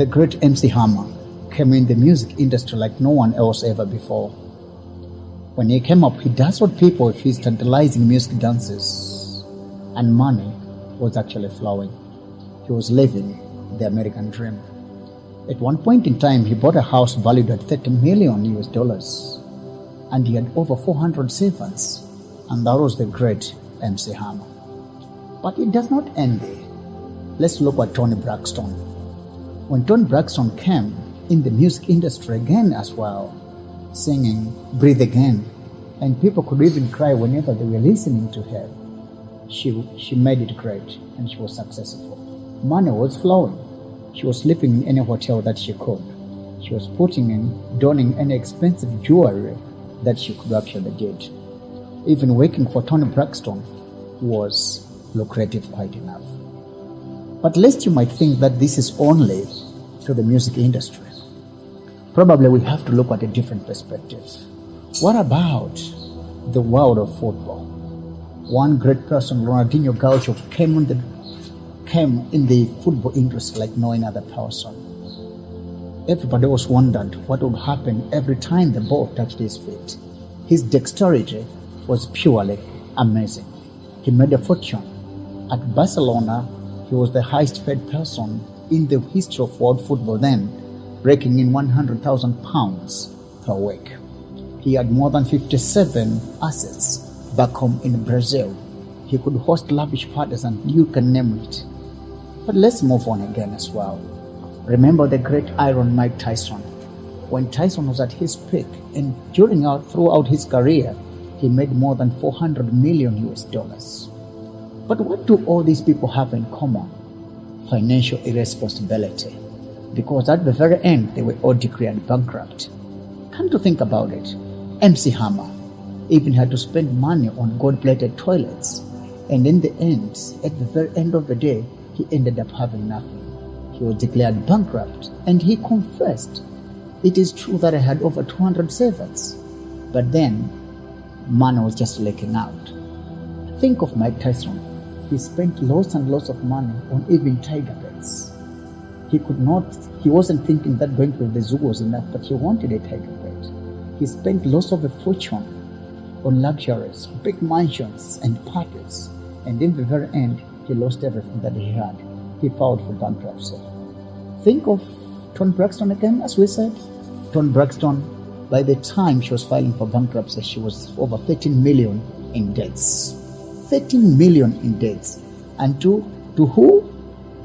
The great MC Hammer came in the music industry like no one else ever before. When he came up, he dazzled people with his tantalizing music dances, and money was actually flowing. He was living the American dream. At one point in time, he bought a house valued at 30 million US dollars, and he had over 400 servants, and that was the great MC Hammer. But it does not end there. Let's look at Toni Braxton. When Toni Braxton came in the music industry again as well, singing Breathe Again, and people could even cry whenever they were listening to her. She made it great, and she was successful. Money was flowing. She was sleeping in any hotel that she could. She was donning any expensive jewelry that she could actually get. Even working for Toni Braxton was lucrative quite enough. But lest you might think that this is only to the music industry, probably we have to look at a different perspective. What about the world of football? One great person, Ronaldinho Gaucho, came in the football industry like no other person. Everybody was wondered what would happen every time the ball touched his feet. His dexterity was purely amazing. He made a fortune. At Barcelona, he was the highest paid person in the history of world football then, raking in £100,000 per week. He had more than 57 assets back home in Brazil. He could host lavish parties and you can name it. But let's move on again as well. Remember the great Iron Mike Tyson. When Tyson was at his peak and throughout his career, he made more than 400 million US dollars. But what do all these people have in common? Financial irresponsibility. Because at the very end, they were all declared bankrupt. Come to think about it, MC Hammer even had to spend money on gold-plated toilets. And in the end, at the very end of the day, he ended up having nothing. He was declared bankrupt, and he confessed, "It is true that I had over 200 servants." But then, money was just leaking out. Think of Mike Tyson. He spent lots and lots of money on even tiger beds. He wasn't thinking that going to the zoo was enough, but he wanted a tiger bed. He spent lots of a fortune on luxuries, big mansions and parties, and in the very end, he lost everything that he had. He filed for bankruptcy. Think of Toni Braxton again, as we said. Toni Braxton, by the time she was filing for bankruptcy, she was over 13 million in debts. 13 million in debts. And to who?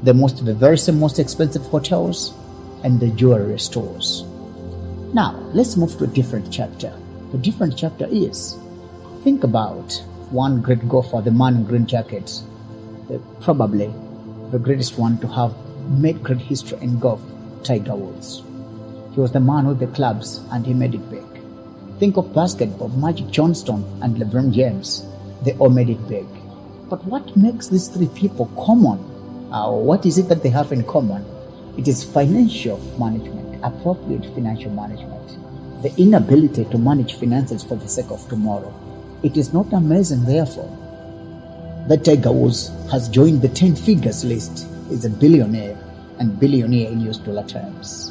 The very same most expensive hotels and the jewelry stores. Now, let's move to a different chapter. The different chapter is, think about one great golfer, the man in green jacket, probably the greatest one to have made great history in golf, Tiger Woods. He was the man with the clubs and he made it big. Think of basketball, Magic Johnson and LeBron James. They all made it big. But what makes these three people common? What is it that they have in common? It is financial management, appropriate financial management. The inability to manage finances for the sake of tomorrow. It is not amazing, therefore, that Tiger Woods has joined the 10 figures list. Is a billionaire, and billionaire in US dollar terms.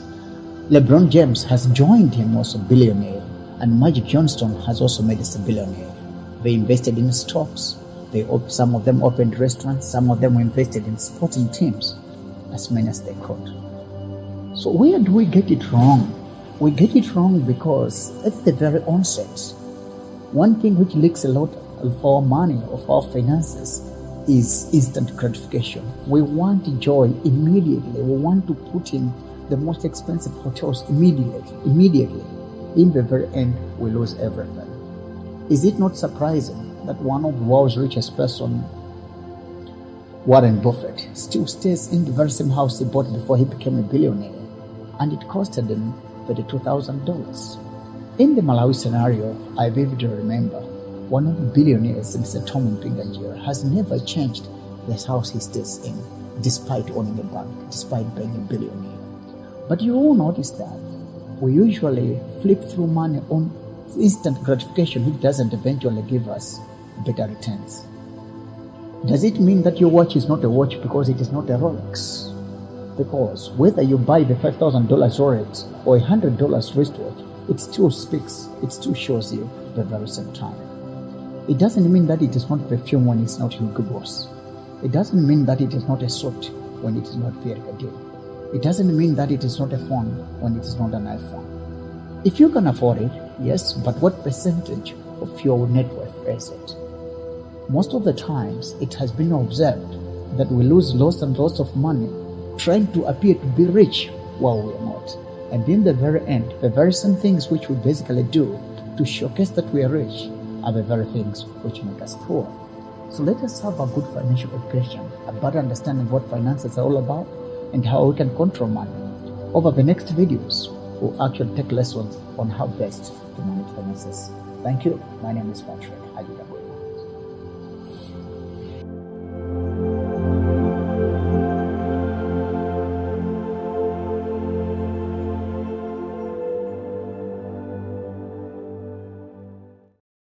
LeBron James has joined him, also billionaire, and Magic Johnson has also made us a billionaire. They invested in stocks. Some of them opened restaurants. Some of them were invested in sporting teams, as many as they could. So where do we get it wrong? We get it wrong because at the very onset, one thing which leaks a lot of our money, of our finances, is instant gratification. We want joy immediately. We want to put in the most expensive hotels immediately. In the very end, we lose everything. Is it not surprising that one of the world's richest person, Warren Buffett, still stays in the very same house he bought before he became a billionaire, and it costed him $32,000? In the Malawi scenario, I vividly remember one of the billionaires, Mr. Tom Mpinganjira, has never changed the house he stays in, despite owning a bank, despite being a billionaire. But you all notice that we usually flip through money on instant gratification, which doesn't eventually give us better returns. Does it mean that your watch is not a watch because it is not a Rolex? Because whether you buy the $5,000 Rolex or $100 wristwatch, it still speaks, it still shows you the very same time. It doesn't mean that it is not perfume when it's not Hugo Boss. It doesn't mean that it is not a suit when it is not Pierre Cardin. It doesn't mean that it is not a phone when it is not an iPhone. If you can afford it, yes, but what percentage of your net worth is it? Most of the times, it has been observed that we lose lots and lots of money trying to appear to be rich while we are not. And in the very end, the very same things which we basically do to showcase that we are rich are the very things which make us poor. So let us have a good financial education, a better understanding what finances are all about and how we can control money. Over the next videos, we'll actually take lessons on how best to manage finances. Thank you. My name is Patrick Adida.